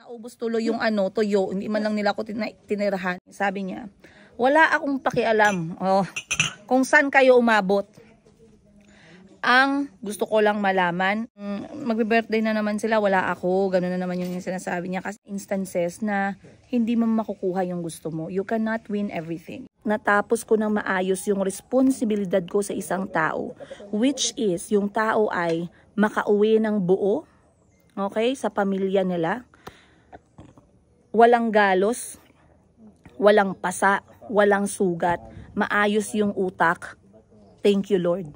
Naubos tuloy yung tuyo, hindi man lang nila ako tinirahan. Sabi niya, wala akong pakialam kung saan kayo umabot. Ang gusto ko lang malaman, magbe-birthday na naman sila, wala ako. Ganun na naman yung sinasabi niya. Kasi instances na hindi mo makukuha yung gusto mo. You cannot win everything. Natapos ko ng maayos yung responsibilidad ko sa isang tao. Which is, yung tao ay makauwi ng buo. Okay? Sa pamilya nila. Walang galos. Walang pasa. Walang sugat. Maayos yung utak. Thank you, Lord.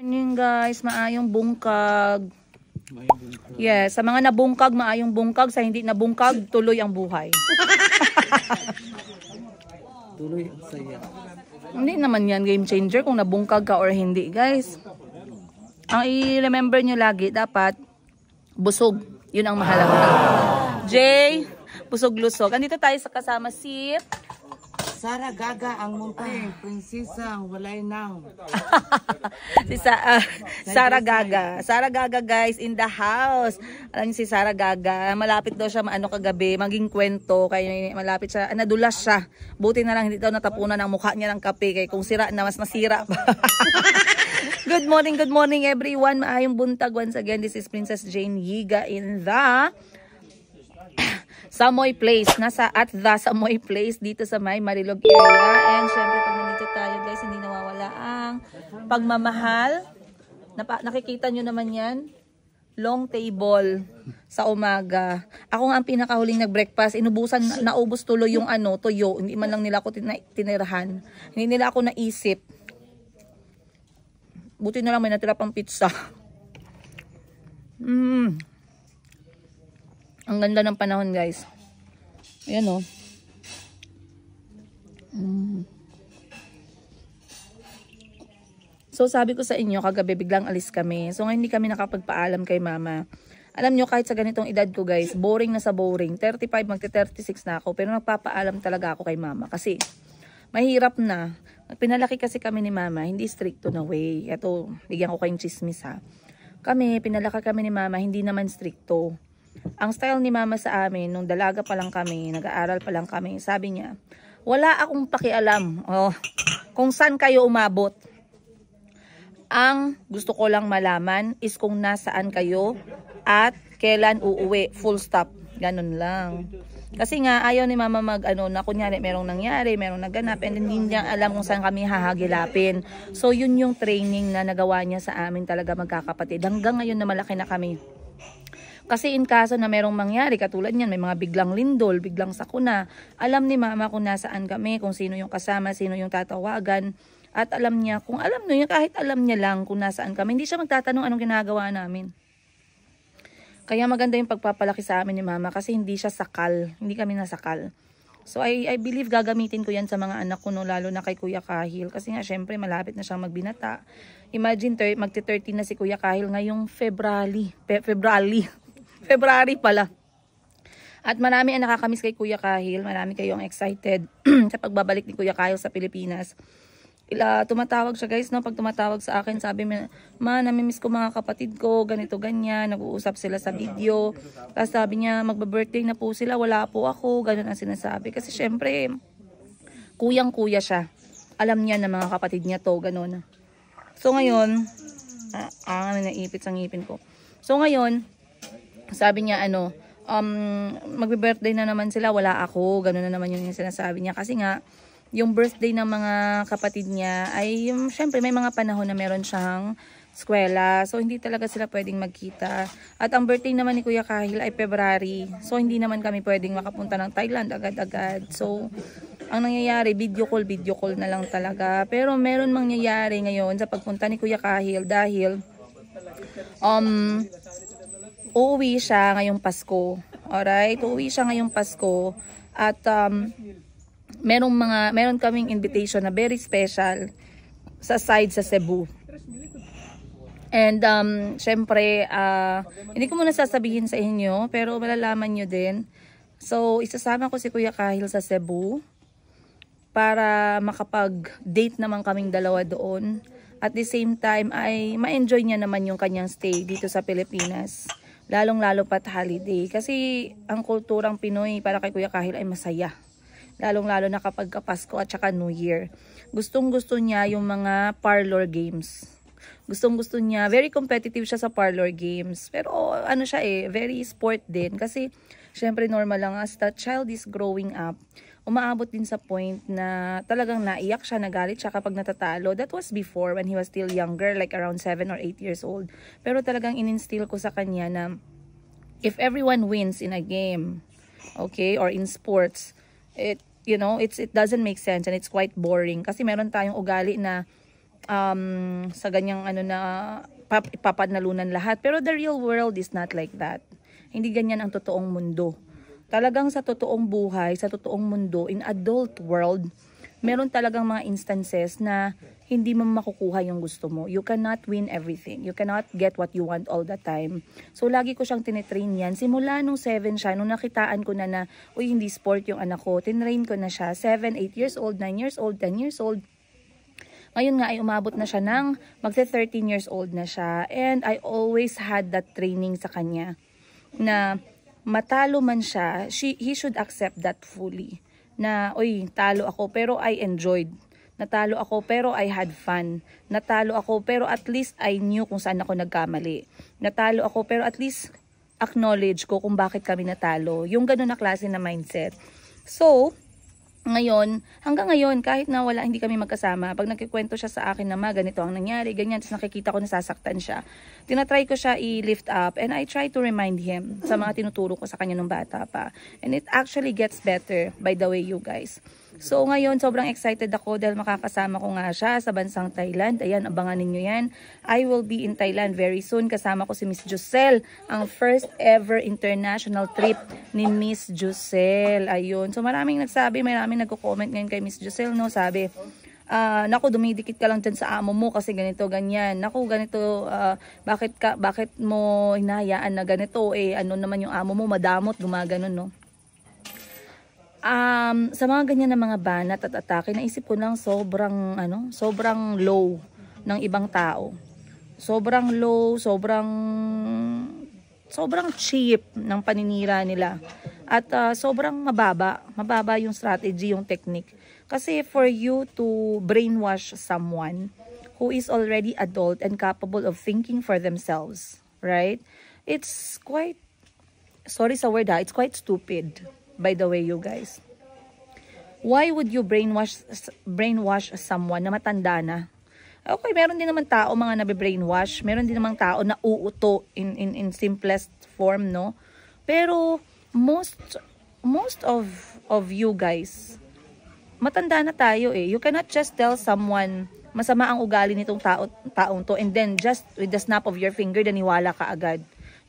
Yun guys, maayong bungkag. Yes, sa mga nabungkag, maayong bungkag. Sa hindi nabungkag, tuloy ang buhay. Tuloy ang saya. Hindi naman yan game changer kung nabungkag ka or hindi guys. Ang i-remember nyo lagi, dapat busog. Yun ang mahalaga. Jay, busog-lusog. Andito tayo sa kasama si Sara Gaga, ang munting prinsesa, ang walay nang. si Sara Gaga. Sara Gaga guys, in the house. Alam niyo si Sara Gaga, malapit daw siya kagabi, maging kwento, kaya malapit siya, nadulas siya. Buti na lang hindi daw natapunan ang mukha niya ng kape, kaya kung sira na mas nasira pa. Good morning everyone. Maayong buntag once again. This is Princess Jane Yiga in the Samoy Place. Nasa Samoy Place dito sa may Marilog area. And syempre pag nandito tayo guys, hindi nawawala ang pagmamahal. Nakikita nyo naman yan. Long table sa umaga. Ako nga ang pinakahuling nag-breakfast. Naubos tuloy yung tuyo. Hindi man lang nila ako tinirahan. Hindi nila ako naisip. Buti na lang may natira pang pizza. Ang ganda ng panahon guys. Ayan o. So sabi ko sa inyo, kagabi biglang alis kami. So ngayon hindi kami nakapagpaalam kay mama. Alam nyo, kahit sa ganitong edad ko guys, boring na sa boring. 35, magti-36 na ako. Pero nagpapaalam talaga ako kay mama. Kasi mahirap na. Pinalaki kasi kami ni mama, hindi stricto na way. Ito, bigyan ko kayong chismis ha. Pinalaki kami ni mama, hindi naman stricto. Ang style ni mama sa amin, nung dalaga pa lang kami, nag-aaral pa lang kami, sabi niya, wala akong pakialam kung saan kayo umabot. Ang gusto ko lang malaman is kung nasaan kayo at kailan uuwi. Full stop. Ganun lang. Kasi nga, ayaw ni mama na kunyari, merong nangyari, merong naganap, and hindi niya alam kung saan kami hahagilapin. So, yun yung training na nagawa niya sa amin talaga magkakapatid. Hanggang ngayon na malaki na kami. Kasi in kaso na merong mangyari, katulad niyan, may mga biglang lindol, biglang sakuna, alam ni mama kung nasaan kami, kung sino yung kasama, sino yung tatawagan, at alam niya, kahit alam niya lang kung nasaan kami, hindi siya magtatanong anong ginagawa namin. Kaya maganda yung pagpapalaki sa amin ni mama kasi hindi siya sakal, hindi kami nasakal. So I believe gagamitin ko yan sa mga anak ko, lalo na kay Kuya Kahil. Kasi nga syempre malapit na siyang magbinata. Imagine magti-13 na si Kuya Kahil ngayong February pala. At marami ang nakakamiss kay Kuya Kahil. Marami kayong excited sa pagbabalik ni Kuya Kahil sa Pilipinas. Tumatawag siya guys, pag tumatawag sa akin, sabi niya, ma, namimiss ko mga kapatid ko, ganito ganyan, nag-uusap sila sa video. Tapos sabi niya, magba-birthday na po sila, wala po ako, ganun ang sinasabi. Kasi syempre, kuyang-kuya siya. Alam niya na mga kapatid niya to, ganun. So ngayon, naipit sa ngipin ko. So ngayon, sabi niya, magbe-birthday na naman sila, wala ako, ganun na naman yung sinasabi niya. Kasi nga, yung birthday ng mga kapatid niya ay syempre may mga panahon na meron siyang eskwela. So hindi talaga sila pwedeng magkita. At ang birthday naman ni Kuya Kahil ay February. So hindi naman kami pwedeng makapunta ng Thailand agad-agad. So ang nangyayari, video call na lang talaga. Pero meron mangyayari ngayon sa pagpunta ni Kuya Kahil dahil uuwi siya ngayong Pasko. Alright? Uuwi siya ngayong Pasko. At meron kaming invitation na very special sa side sa Cebu. And syempre, hindi ko muna sasabihin sa inyo, pero malalaman nyo din. So, isasama ko si Kuya Kahil sa Cebu para makapag-date naman kaming dalawa doon. At the same time, ay ma-enjoy niya naman yung kanyang stay dito sa Pilipinas. Lalong-lalo pat holiday. Kasi ang kulturang Pinoy para kay Kuya Kahil ay masaya. Lalong-lalo na kapag Pasko at saka New Year. Gustong-gusto niya yung mga parlor games. Gustong-gusto niya. Very competitive siya sa parlor games. Pero ano siya very sport din. Kasi syempre normal lang as the child is growing up. Umaabot din sa point na talagang naiyak siya, nagalit siya kapag natatalo. That was before when he was still younger, like around 7 or 8 years old. Pero talagang in-instill ko sa kanya na if everyone wins in a game, okay, or in sports, it doesn't make sense and it's quite boring. Kasi meron tayong ugali na sa ganyang ipapanalunan lahat. Pero the real world is not like that. Hindi ganyan ang totoong mundo. Talagang sa totoong buhay, sa totoong mundo, in adult world, meron talagang mga instances na hindi mo makukuha yung gusto mo. You cannot win everything. You cannot get what you want all the time. So, lagi ko siyang tinitrain yan. Simula nung 7 siya, nung nakitaan ko na uy, hindi sport yung anak ko, tinrain ko na siya. 7, 8 years old, 9 years old, 10 years old. Ngayon nga ay umabot na siya ng magse-13 years old na siya. And I always had that training sa kanya na matalo man siya, he should accept that fully. Na, oy, talo ako pero I enjoyed. Natalo ako pero I had fun. Natalo ako pero at least I knew kung saan ako nagkamali. Natalo ako pero at least acknowledge ko kung bakit kami natalo. Yung ganun na klase na mindset. So, ngayon, hanggang ngayon, kahit na hindi kami magkasama, pag nagkikwento siya sa akin na ganito ang nangyari, ganyan, tapos nakikita ko nasasaktan siya, tinatry ko siya i-lift up and I try to remind him sa mga tinuturo ko sa kanya nung bata pa. And it actually gets better by the way, you guys. So ngayon, sobrang excited ako dahil makakasama ko nga siya sa bansang Thailand. Ayan, abangan ninyo yan. I will be in Thailand very soon. Kasama ko si Miss Joselle, ang first ever international trip ni Miss Joselle. Ayun. So maraming nagsabi, maraming nagko-comment ngayon kay Miss Joselle, no? Sabi, naku, dumidikit ka lang dyan sa amo mo kasi ganito, ganyan. Naku, ganito, bakit mo hinahayaan na ganito? Ano naman yung amo mo, madamot, gumaganon, no? Sa mga ganyan na mga banat at atake, naisip ko lang sobrang low ng ibang tao. Sobrang low, sobrang cheap ng paninira nila. At sobrang mababa yung strategy, yung technique. Kasi for you to brainwash someone who is already adult and capable of thinking for themselves, right? It's quite, sorry sa word it's quite stupid. By the way, you guys, why would you brainwash someone na matanda na? Okay, meron din naman tao mga nabe-brainwash, meron din naman tao na uuto in simplest form, no? Pero most of you guys, matanda na tayo You cannot just tell someone masama ang ugali nitong taong to and then just with the snap of your finger naniwala ka agad.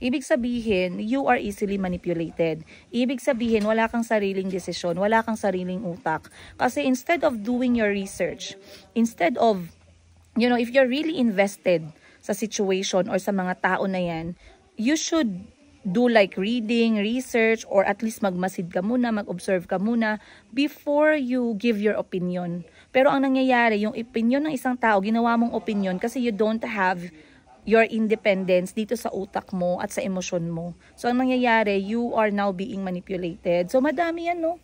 Ibig sabihin, you are easily manipulated. Ibig sabihin, wala kang sariling desisyon, wala kang sariling utak. Kasi instead of doing your research, instead of, if you're really invested sa situation or sa mga tao na yan, you should do like reading, research, or at least magmasid ka muna, mag-observe ka muna before you give your opinion. Pero ang nangyayari, yung opinion ng isang tao, ginawa mong opinion kasi you don't have your independence dito sa utak mo at sa emosyon mo. So, ang nangyayari, you are now being manipulated. So, madami yan, no?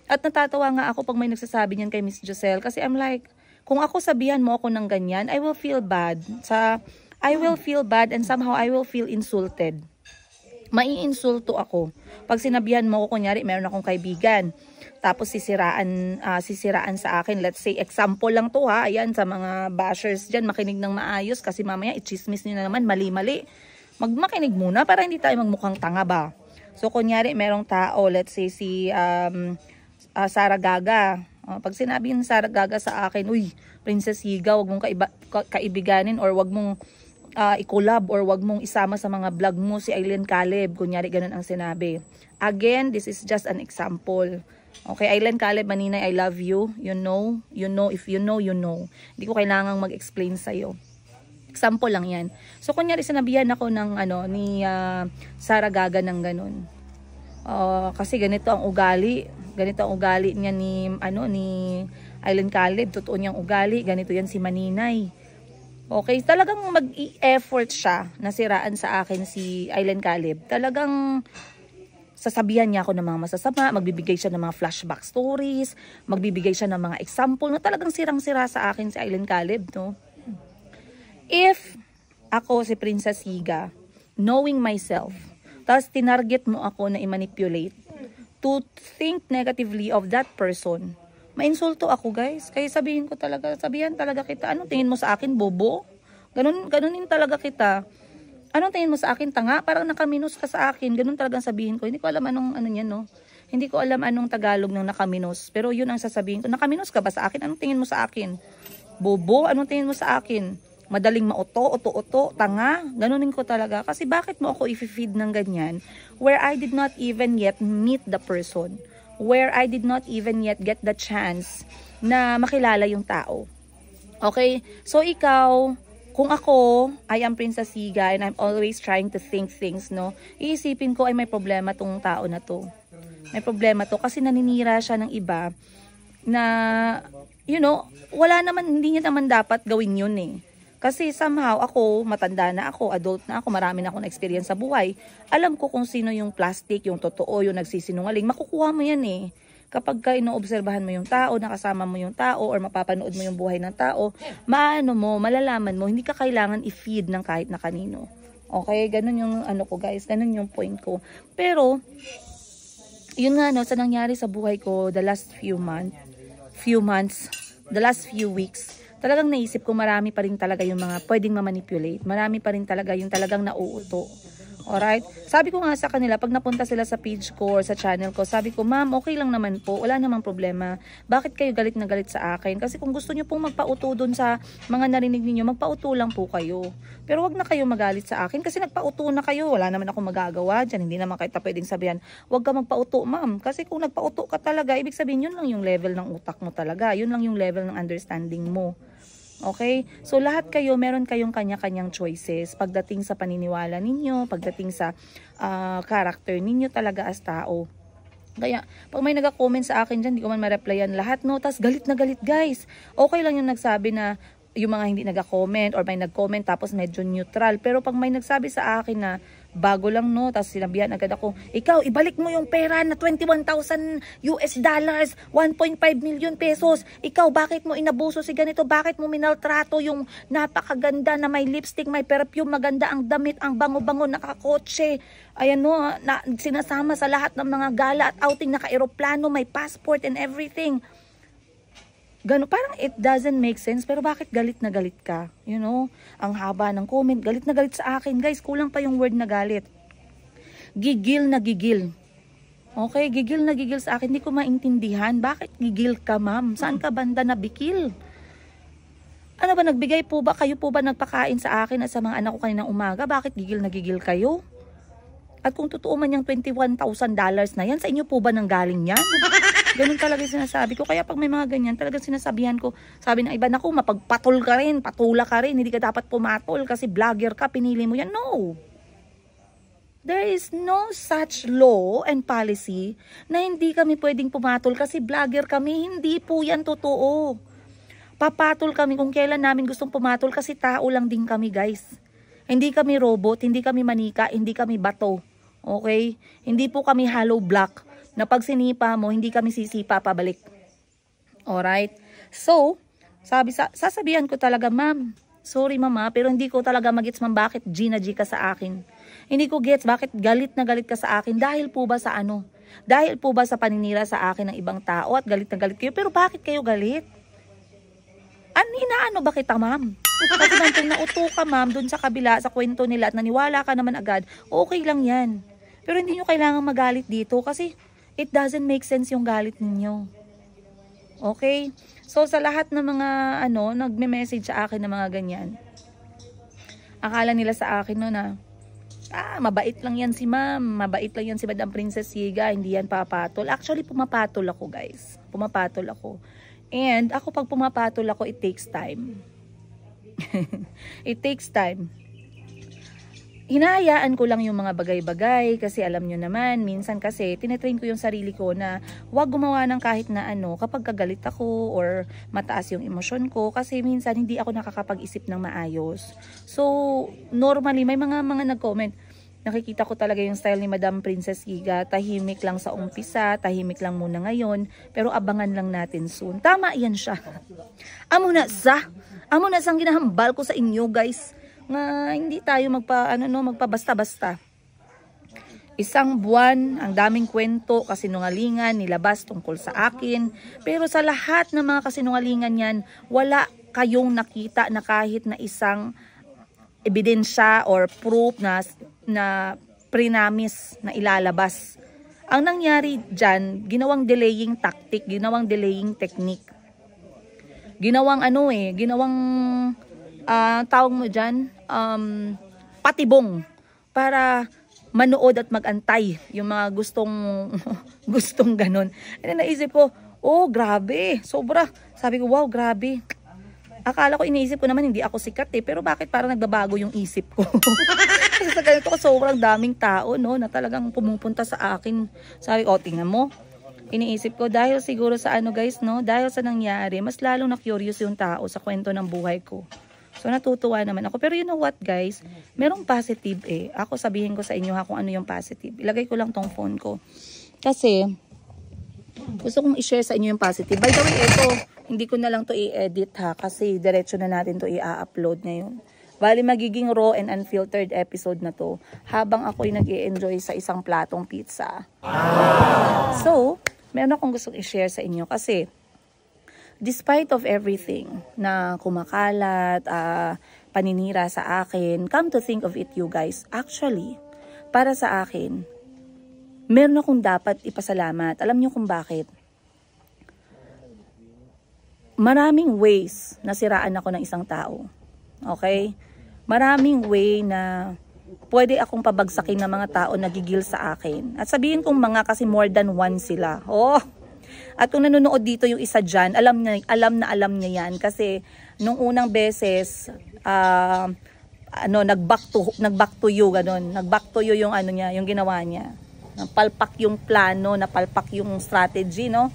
At natatawa nga ako pag may nagsasabi niyan kay Miss Joselle kasi I'm like, kung ako sabihan mo ako ng ganyan, I will feel bad. I will feel bad and somehow I will feel insulted. Maiinsulto ako. Pag sinabihan mo ko, kunyari, meron akong kaibigan, tapos sisiraan sa akin. Let's say, example lang to ayan, sa mga bashers dyan, makinig ng maayos kasi mamaya i-chismis nyo na naman, mali-mali. Makinig muna para hindi tayo magmukhang tanga ba. So, kunyari, merong tao, let's say si Sara Gaga. Pag sinabi ng Sara Gaga sa akin, uy, Princess Higa, wag mong kaibiganin or wag mong i-collab or wag mong isama sa mga vlog mo si Aileen Caleb. Kunyari, ganun ang sinabi. Again, this is just an example. Okay, Aileen Caleb, Maninay, I love you. You know, if you know, you know. Hindi ko kailangang mag-explain sa'yo. Example lang yan. So, kunyari, sinabihan ako ng, ni Sara Gaga ng ganun. Kasi ganito ang ugali niya ni Aileen Caleb. Totoo niyang ugali. Ganito yan si Maninay. Okay, talagang mag-i-effort siya na siraan sa akin si Aileen Caleb. Talagang sasabihan niya ako ng mga masasama, magbibigay siya ng mga flashback stories, magbibigay siya ng mga example na talagang sirang-sira sa akin si Aileen Caleb, no? If ako si Princess Higa, knowing myself, tapos tinarget mo ako na i-manipulate to think negatively of that person, mainsulto ako, guys. Kaya sabihan talaga kita, anong tingin mo sa akin, bobo? Ganunin talaga kita. Anong tingin mo sa akin, tanga? Parang nakaminos ka sa akin. Ganun talagang sabihin ko. Hindi ko alam anong ano niyan, no? Hindi ko alam anong Tagalog ng nakaminos. Pero yun ang sasabihin ko. Nakaminos ka ba sa akin? Anong tingin mo sa akin? Bobo? Anong tingin mo sa akin? Madaling mauto, tanga? Ganunin ko talaga. Kasi bakit mo ako i-feed ng ganyan where I did not even yet meet the person? Where I did not even yet get the chance na makilala yung tao. Okay? So, ikaw, kung ako, I am Princess Higa and I'm always trying to think things, no? Iisipin ko ay may problema tong tao na to. May problema to kasi naninira siya ng iba na, you know, hindi niya naman dapat gawin yun eh. Kasi somehow ako, matanda na ako, adult na ako, marami na akong experience sa buhay. Alam ko kung sino yung plastic, yung totoo, yung nagsisinungaling. Makukuha mo yan eh. Kapag ka inoobserbahan mo yung tao, nakasama mo yung tao, or mapapanood mo yung buhay ng tao, malalaman mo, hindi ka kailangan i-feed ng kahit na kanino. Okay? Ganun yung ano ko, guys. Ganun yung point ko. Pero, yun nga, no, sa nangyari sa buhay ko, the last few months, the last few weeks, talagang naisip ko marami pa rin talaga yung mga pwedeng ma-manipulate. Marami pa rin talaga yung talagang nauuto. Alright? Sabi ko nga sa kanila, pag napunta sila sa page ko or sa channel ko, sabi ko, ma'am, okay lang naman po. Wala namang problema. Bakit kayo galit na galit sa akin? Kasi kung gusto nyo pong magpauto dun sa mga narinig niyo, magpauto lang po kayo. Pero wag na kayo magalit sa akin kasi nagpauto na kayo. Wala naman ako magagawa dyan. Hindi naman kita pwedeng sabihan, wag ka magpauto, ma'am. Kasi kung nagpauto ka talaga, ibig sabihin, yun lang yung level ng utak mo talaga. Yun lang yung level ng understanding mo. Okay? So, lahat kayo, meron kayong kanya-kanyang choices pagdating sa paniniwala ninyo, pagdating sa character ninyo talaga as tao. Kaya, pag may nag-comment sa akin dyan, di ko man ma-replyan lahat, no? Tas galit na galit, guys. Okay lang yung nagsabi na yung mga hindi nag-comment or may nag-comment tapos medyo neutral. Pero pag may nagsabi sa akin na bago lang, no, tapos sinabihan agad ako, ikaw, ibalik mo yung pera na $21,000 US, 1.5 million pesos. Ikaw, bakit mo inabuso si ganito? Bakit mo minaltrato yung napakaganda na may lipstick, may perfume, maganda ang damit, ang bango-bango, nakakotse, ayan, no, na, sinasama sa lahat ng mga gala at outing, naka-aeroplano, may passport and everything. Gano, parang it doesn't make sense, pero bakit galit na galit ka? You know, ang haba ng comment, galit na galit sa akin, guys, kulang pa yung word na galit. Gigil na gigil. Okay, gigil na gigil sa akin, hindi ko maintindihan. Bakit gigil ka, ma'am? Saan ka banda na bikil? Ano ba, nagbigay po ba, kayo po ba nagpakain sa akin at sa mga anak ko kaninang umaga? Bakit gigil na gigil kayo? At kung totoo man yung $21,000 na yan, sa inyo po ba nang galing yan? Ganun talaga sinasabi ko. Kaya pag may mga ganyan, talagang sinasabihan ko, sabi ng iba, naku, mapagpatol ka rin, patula ka rin, hindi ka dapat pumatol kasi vlogger ka, pinili mo yan. No! There is no such law and policy na hindi kami pwedeng pumatol kasi vlogger kami. Hindi po yan totoo. Papatol kami kung kailan namin gustong pumatol kasi tao lang din kami, guys. Hindi kami robot, hindi kami manika, hindi kami bato. Okay? Hindi po kami hollow block na pag sinipa mo, hindi kami sisipa pabalik. Alright? So, sasabihan ko talaga, ma'am, sorry mama, pero hindi ko talaga magets, ma'am, bakit G na G ka sa akin. Hindi ko gets, bakit galit na galit ka sa akin. Dahil po ba sa ano? Dahil po ba sa paninira sa akin ng ibang tao at galit na galit kayo? Pero bakit kayo galit? Inaano ba kita, ma'am? Kasi man kung nauto ka, ma'am, dun sa kabila, sa kwento nila at naniwala ka naman agad, okay lang yan. Pero hindi nyo kailangan magalit dito kasi it doesn't make sense yung galit ninyo. Okay? So, sa lahat ng mga, nagme-message sa akin ng mga ganyan, akala nila sa akin, no, na, mabait lang yan si ma'am, mabait lang yan si Madam Princess Higa, hindi yan papatol. Actually, pumapatol ako, guys. Pumapatol ako. And, ako pag pumapatol ako, it takes time. It takes time. hinahayaan ko lang yung mga bagay-bagay kasi alam nyo naman, minsan kasi tinetrain ko yung sarili ko na huwag gumawa ng kahit na ano kapag kagalit ako or mataas yung emosyon ko kasi minsan hindi ako nakakapag-isip ng maayos. So, normally, may mga nag-comment, nakikita ko talaga yung style ni Madam Princess Giga, tahimik lang sa umpisa, tahimik lang muna ngayon, pero abangan lang natin soon. Tama yan siya. Amo na sang ginahambal ko sa inyo guys, nga hindi tayo magpabasta-basta. Isang buwan, ang daming kwento, kasinungalingan, nilabas tungkol sa akin. Pero sa lahat ng mga kasinungalingan yan, wala kayong nakita na kahit na isang ebidensya or proof na prinamis na ilalabas. Ang nangyari dyan, ginawang delaying tactic, ginawang delaying technique. Ginawang tawag mo dyan, patibong para manood at magantay yung mga gustong ganun. And naisip ko, oh grabe, sobra. Sabi ko, wow, grabe. Akala ko, iniisip ko naman hindi ako sikat pero bakit parang nagbabago yung isip ko? Kasi sa ganito ko, sobrang daming tao na talagang pumupunta sa akin. Sabi ko, tingnan mo. Iniisip ko, dahil siguro sa guys, dahil sa nangyari, mas lalong na-curious yung tao sa kwento ng buhay ko. So, natutuwa naman ako. Pero you know what, guys? Merong positive Ako sabihin ko sa inyo kung ano yung positive. Ilagay ko lang tong phone ko. Kasi, gusto kong i-share sa inyo yung positive. By the way, ito, hindi ko na lang to i-edit kasi diretso na natin to i-upload ngayon. Bali, magiging raw and unfiltered episode na to habang ako'y nag-i-enjoy sa isang platong pizza. So, meron akong gustong i-share sa inyo kasi despite of everything na kumakalat, paninira sa akin, come to think of it you guys, actually, para sa akin, meron akong dapat ipasalamat. Alam niyo kung bakit? Maraming ways na siraan ako ng isang tao. Okay? Maraming way na pwede akong pabagsakin ng mga tao na gigil sa akin. At sabihin kong mga kasi more than one sila. At kung nanonood dito yung isa dyan, alam niya yan. Kasi nung unang beses, nag-back to you, ganun. Nag-back to you yung yung ginawa niya. Napalpak yung plano, napalpak yung strategy, no?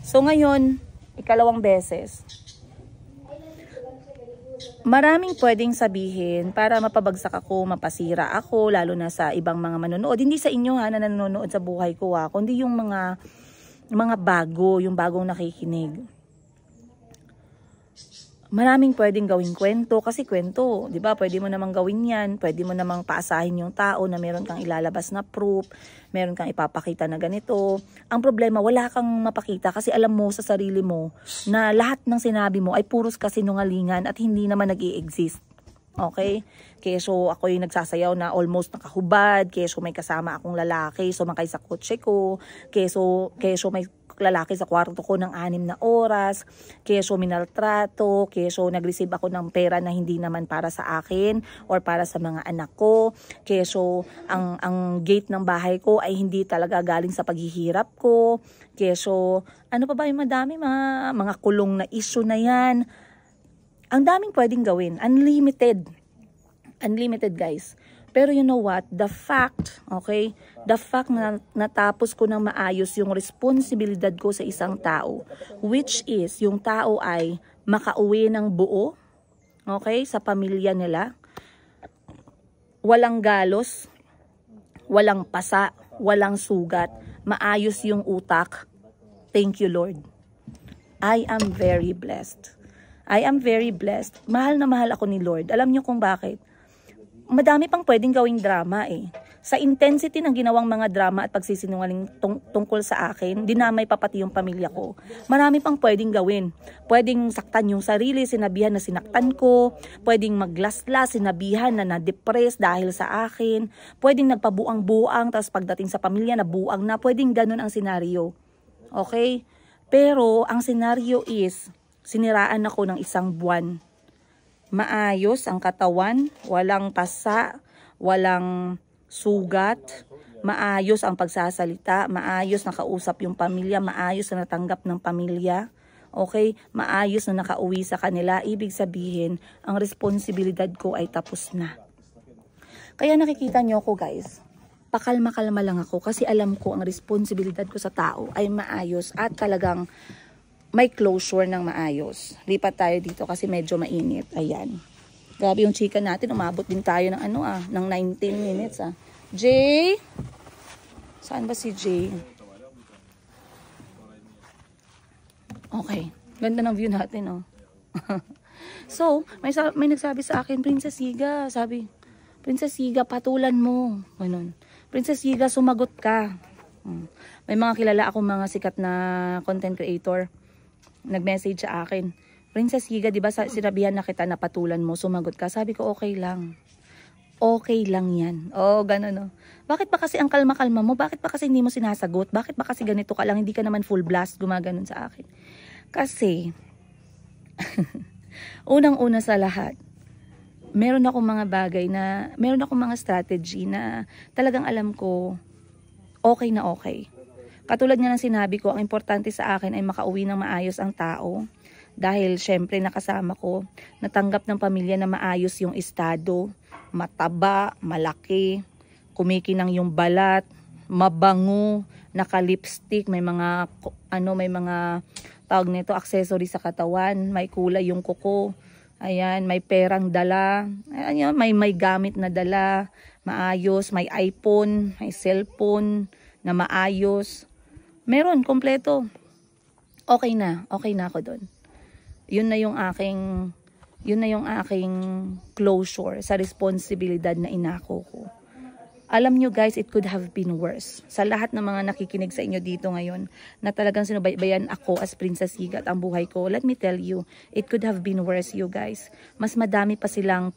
So ngayon, ikalawang beses. Maraming pwedeng sabihin para mapabagsak ako, mapasira ako, lalo na sa ibang mga manonood. Hindi sa inyo na nanonood sa buhay ko kundi yung mga bago, yung bagong nakikinig. Maraming pwedeng gawing kwento kasi kwento, 'di ba? Pwede mo namang gawin 'yan, pwede mo namang paasahin yung tao na meron kang ilalabas na proof, meron kang ipapakita na ganito. Ang problema, wala kang mapakita kasi alam mo sa sarili mo na lahat ng sinabi mo ay puros kasinungalingan at hindi naman nag-i-exist. Okay? Keso ako'y nagsasayaw na almost nakahubad, keso may kasama akong lalaki, sumakay sa kotse ko, keso may lalaki sa kwarto ko ng 6 na oras, keso minaltrato, keso nag-receive ako ng pera na hindi naman para sa akin or para sa mga anak ko, keso ang gate ng bahay ko ay hindi talaga galing sa paghihirap ko, keso ano pa ba yung madami mga kulong na issue na yan. Ang daming pwedeng gawin, unlimited guys. Pero you know what? The fact na natapos ko ng maayos yung responsibilidad ko sa isang tao, which is yung tao ay makauwi ng buo, sa pamilya nila, walang galos, walang pasa, walang sugat, maayos yung utak. Thank you, Lord. I am very blessed. Mahal na mahal ako ni Lord. Alam niyo kung bakit? Madami pang pwedeng gawing drama Sa intensity ng ginawang mga drama at pagsisinungaling tungkol sa akin, dinamay pa pati yung pamilya ko. Marami pang pwedeng gawin. Pwedeng saktan yung sarili, sinabihan na sinaktan ko. Pwedeng maglaslas, sinabihan na na-depress dahil sa akin. Pwedeng nagpabuang-buang, tapos pagdating sa pamilya, nabuang na. Pwedeng ganun ang senaryo. Okay? Pero ang senaryo is, siniraan ako ng 1 buwan. Maayos ang katawan, walang pasa, walang sugat, maayos ang pagsasalita, maayos na kausap yung pamilya, maayos na natanggap ng pamilya, okay? Maayos na nakauwi sa kanila. Ibig sabihin, ang responsibilidad ko ay tapos na. Kaya nakikita nyo ako guys, pakalma-kalma lang ako kasi alam ko ang responsibilidad ko sa tao ay maayos at talagang may closure ng maayos. Lipat tayo dito kasi medyo mainit. Ayan. Grabe yung chika natin. Umabot din tayo ng ng 19 minutes Jay? Saan ba si Jay? Okay. Ganda ng view natin So, may nagsabi sa akin, Princess Higa, sabi, Princess Higa, patulan mo. Ganun. Princess Higa, sumagot ka. May mga kilala akong mga sikat na content creator. Nag-message sa akin, Princess Higa, di ba sinabihan na kita na patulan mo, sumagot ka. Sabi ko, okay lang. Okay lang yan. Ganun Bakit ba kasi ang kalma-kalma mo? Bakit ba kasi hindi mo sinasagot? Bakit ba kasi ganito ka lang? Hindi ka naman full blast gumaganon sa akin. Kasi, unang-una sa lahat, meron akong mga strategy na talagang alam ko, okay na okay. Katulad nga ng sinabi ko, ang importante sa akin ay makauwi ng maayos ang tao. Dahil syempre nakasama ko, natanggap ng pamilya na maayos yung estado, mataba, malaki, kumikinang yung balat, mabango, naka-lipstick, may mga tawag nito, accessory sa katawan, may kulay yung kuko, ayan, may perang dala, ayan, may gamit na dala, maayos, may iPhone, may cellphone na maayos. Meron, kompleto. Okay na ako doon. Yun na yung aking closure sa responsibilidad na inako ko. Alam nyo guys, it could have been worse. Sa lahat ng mga nakikinig sa inyo dito ngayon, na talagang sinubaybayan ako as Princess Higa at ang buhay ko, let me tell you, it could have been worse, you guys. Mas madami pa sila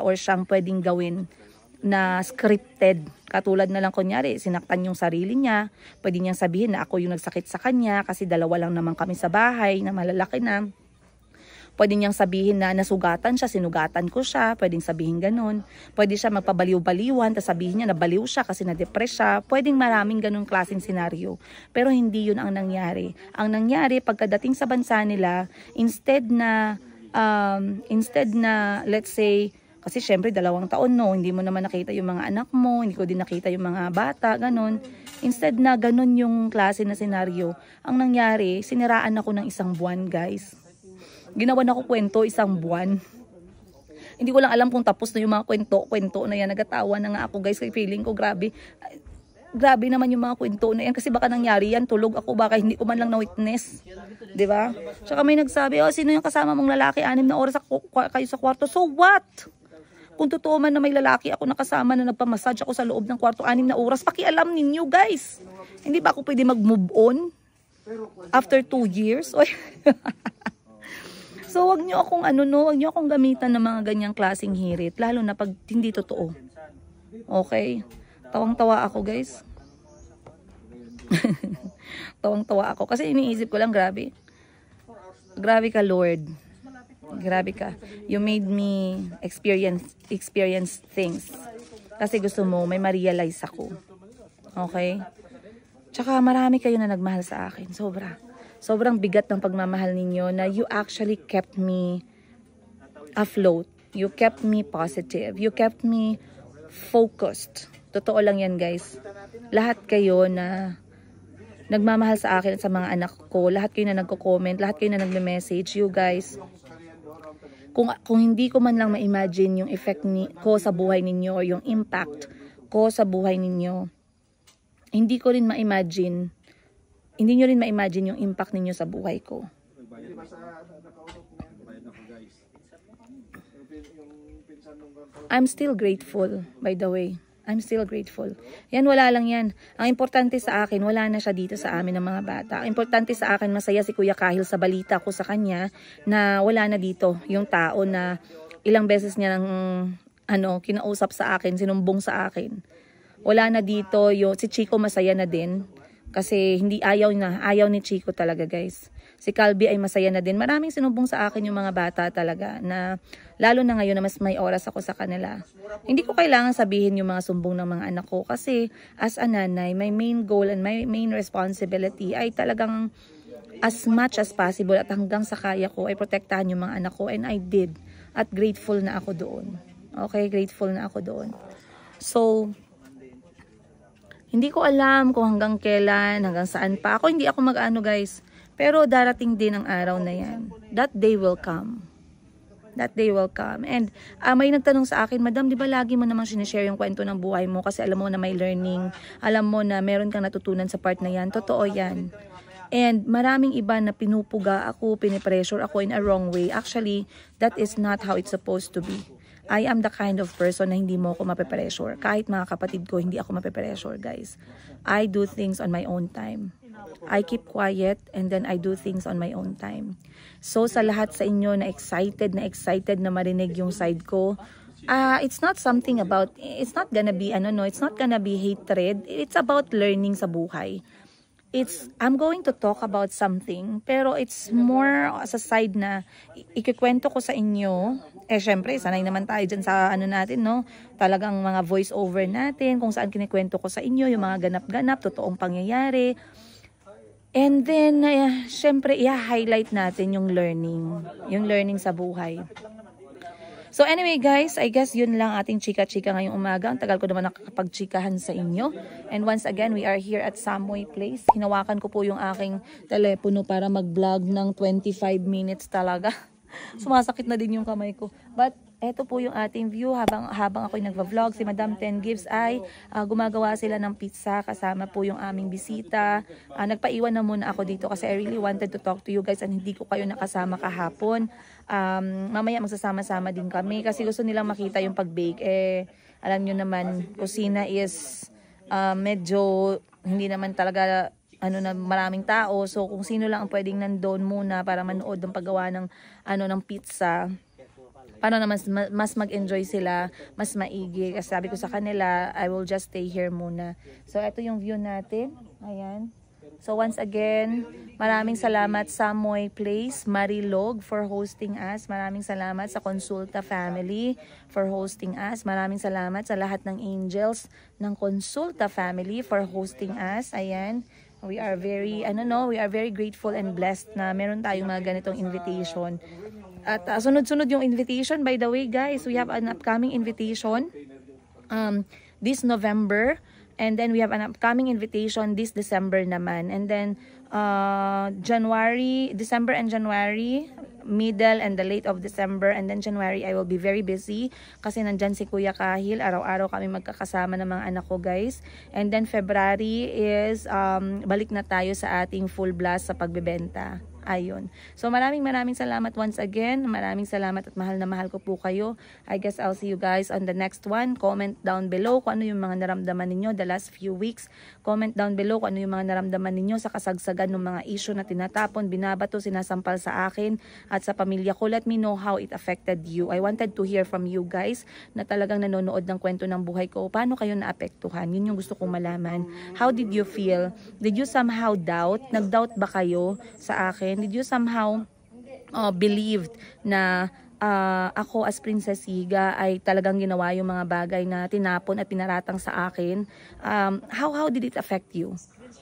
or siyang pwedeng gawin na scripted. Katulad na lang kunyari, sinaktan yung sarili niya, pwede niyang sabihin na ako yung nagsakit sa kanya kasi dalawa lang naman kami sa bahay na malalaki na. Pwede niyang sabihin na nasugatan siya, sinugatan ko siya. Pwedeng sabihin ganun. Pwede siya magpabaliw-baliwan, tapos sabihin niya na baliw siya kasi na-depress siya. Pwedeng maraming ganun klaseng senaryo. Pero hindi yun ang nangyari. Ang nangyari, pagkadating sa bansa nila, instead na let's say, kasi syempre 2 taon hindi mo naman nakita yung mga anak mo, hindi ko din nakita yung mga bata, ganun. Instead na ganun yung klase na senaryo, ang nangyari, siniraan ako ng 1 buwan, guys. Ginawan ako kwento 1 buwan. Hindi ko lang alam kung tapos na yung mga kwento na yan. Nagatawa na nga ako guys. Kay feeling ko grabe. Grabe naman yung mga kwento na yan. Kasi baka nangyari yan. Tulog ako. Baka hindi ko man lang na-witness. Diba? Tsaka may nagsabi, sino yung kasama mong lalaki? 6 na oras kayo sa kwarto. So what? Kung totoo man na may lalaki ako nakasama na nagpamassage ako sa loob ng kwarto 6 na oras. Pakialam ninyo guys. Hindi ba ako pwede mag-move on? After 2 years? So, wag nyo akong wag nyo akong gamitan ng mga ganyang klaseng hirit. Lalo na pag hindi totoo. Okay? Tawang-tawa ako, guys. Tawang-tawa ako. Kasi iniisip ko lang, grabe. Grabe ka, Lord. Grabe ka. You made me experience things. Kasi gusto mo, may ma-realize ako. Okay? Tsaka marami kayo na nagmahal sa akin. Sobrang bigat ng pagmamahal ninyo na you actually kept me afloat. You kept me positive. You kept me focused. Totoo lang yan guys. Lahat kayo na nagmamahal sa akin at sa mga anak ko, lahat kayo na nagko-comment, lahat kayo na nagme-message, you guys, kung hindi ko man lang ma-imagine yung effect ko sa buhay ninyo or yung impact ko sa buhay ninyo, hindi nyo rin ma-imagine yung impact ninyo sa buhay ko. I'm still grateful, by the way. I'm still grateful. Yan, wala lang yan. Ang importante sa akin, wala na siya dito sa amin ng mga bata. Ang importante sa akin, masaya si Kuya Kahil sa balita ko sa kanya na wala na dito yung tao na ilang beses niya nang kinausap sa akin, sinumbong sa akin. Wala na dito si Chico, masaya na din. Kasi ayaw ni Chico talaga guys. Si Calby ay masaya na din. Maraming sinumbong sa akin yung mga bata talaga na lalo na ngayon na mas may oras ako sa kanila. Hindi ko kailangan sabihin yung mga sumbong ng mga anak ko kasi as a nanay, my main goal and my main responsibility ay talagang as much as possible at hanggang sa kaya ko ay protektahan yung mga anak ko, and I did. At grateful na ako doon. Okay, grateful na ako doon. So, hindi ko alam kung hanggang kailan, hanggang saan pa. Ako hindi ako mag-ano guys. Pero darating din ang araw na yan. That day will come. That day will come. And may nagtanong sa akin, Madam, di ba lagi mo namang sinishare yung kwento ng buhay mo kasi alam mo na may learning, alam mo na meron kang natutunan sa part na yan. Totoo yan. And maraming iba na pinupuga ako, pinipressure ako in a wrong way. Actually, that is not how it's supposed to be. I am the kind of person na hindi mo ako mape-pressure. Kahit mga kapatid ko, hindi ako mape-pressure, guys. I do things on my own time. I keep quiet and then I do things on my own time. So sa lahat sa inyo na excited na marinig yung side ko, it's not something about, it's not gonna be, it's not gonna be hatred. It's about learning sa buhay. I'm going to talk about something, pero it's more sa side na ikikwento ko sa inyo. Syempre, sanay naman tayo dyan sa natin, no? Talagang mga voice over natin, kung saan kinikwento ko sa inyo, yung mga ganap-ganap, totoong pangyayari. And then, syempre, i-highlight natin yung learning sa buhay. So anyway guys, I guess yun lang ating chika-chika ngayong umaga. Ang tagal ko naman nakakapag-chikahan sa inyo. And once again, we are here at Samway Place. Hinawakan ko po yung aking telepono para mag-vlog ng 25 minutes talaga. Sumasakit na din yung kamay ko. But eto po yung ating view habang ako'y nagva-vlog. Si Madam Ten Gives ay gumagawa sila ng pizza kasama po yung aming bisita. Nagpaiwan na muna ako dito kasi I really wanted to talk to you guys and hindi ko kayo nakasama kahapon. Mamaya magsasama-sama din kami kasi gusto nilang makita yung pag-bake. Alam nyo naman, kusina is medyo hindi naman talaga na maraming tao. So kung sino lang ang pwedeng nandoon muna para manood ng paggawa ng ng pizza, para na mas mag-enjoy sila, mas maigi. Kasi sabi ko sa kanila, I will just stay here muna. So, ito yung view natin. Ayan. So, once again, maraming salamat sa Samway Place, Marilog, for hosting us. Maraming salamat sa Consulta family for hosting us. Maraming salamat sa lahat ng angels ng Consulta family for hosting us. Ayan. We are very, we are very grateful and blessed na meron tayong mga ganitong invitation. At sunod-sunod yung invitation. By the way, guys, we have an upcoming invitation this November. And then we have an upcoming invitation this December naman. And then December and January, middle and the late of December, and then January, I will be very busy kasi nandyan si Kuya Kahil. Araw-araw kami magkakasama ng mga anak ko, guys. And then February is balik na tayo sa ating full blast sa pagbebenta. Ayun. So maraming salamat once again. Maraming salamat at mahal na mahal ko po kayo. I guess I'll see you guys on the next one. Comment down below kung ano yung mga naramdaman ninyo the last few weeks. Comment down below kung ano yung mga naramdaman ninyo sa kasagsagan ng mga issue na tinatapon, binabato, sinasampal sa akin at sa pamilya ko. Let me know how it affected you. I wanted to hear from you guys na talagang nanonood ng kwento ng buhay ko. Paano kayo naapektuhan? Yun yung gusto kong malaman. How did you feel? Did you somehow doubt? Nag-doubt ba kayo sa akin? Did you somehow believed na ako as Princess Higa ay talagang ginawa yung mga bagay na tinapon at pinaratang sa akin? How did it affect you?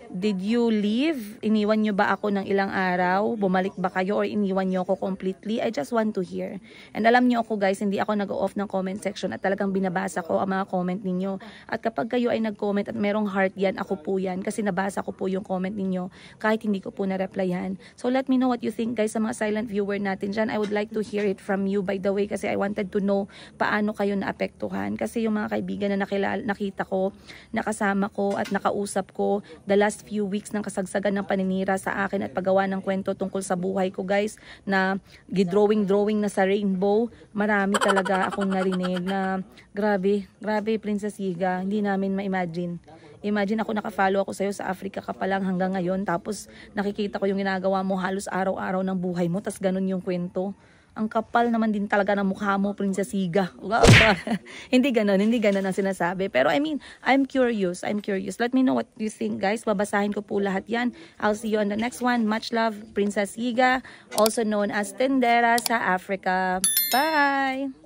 Did you leave? Iniwan nyo ba ako ng ilang araw? Bumalik ba kayo or iniwan nyo ako completely? I just want to hear. And alam nyo ako guys, hindi ako nag-off ng comment section at talagang binabasa ko ang mga comment ninyo. At kapag kayo ay nag-comment at merong heart yan, ako po yan. Kasi nabasa ko po yung comment ninyo kahit hindi ko po na-replyan. So let me know what you think guys sa mga silent viewer natin dyan. I would like to hear it from you by the way kasi I wanted to know paano kayo naapektuhan. Kasi yung mga kaibigan na nakita ko, nakasama ko at nakausap ko the last few weeks ng kasagsagan ng paninira sa akin at paggawa ng kwento tungkol sa buhay ko guys na gidrawing na sa rainbow. Marami talaga akong narinig na grabe Princess Higa, hindi namin ma-imagine. Imagine ako nakafollow ako sa'yo sa Africa ka pa lang hanggang ngayon tapos nakikita ko yung ginagawa mo halos araw-araw ng buhay mo tas ganun yung kwento. Ang kapal naman din talaga ng mukha mo, Princess Higa. Hindi ganun ang sinasabi. Pero I mean, I'm curious. Let me know what you think, guys. Babasahin ko po lahat yan. I'll see you on the next one. Much love, Princess Higa, also known as Tendera sa Africa. Bye!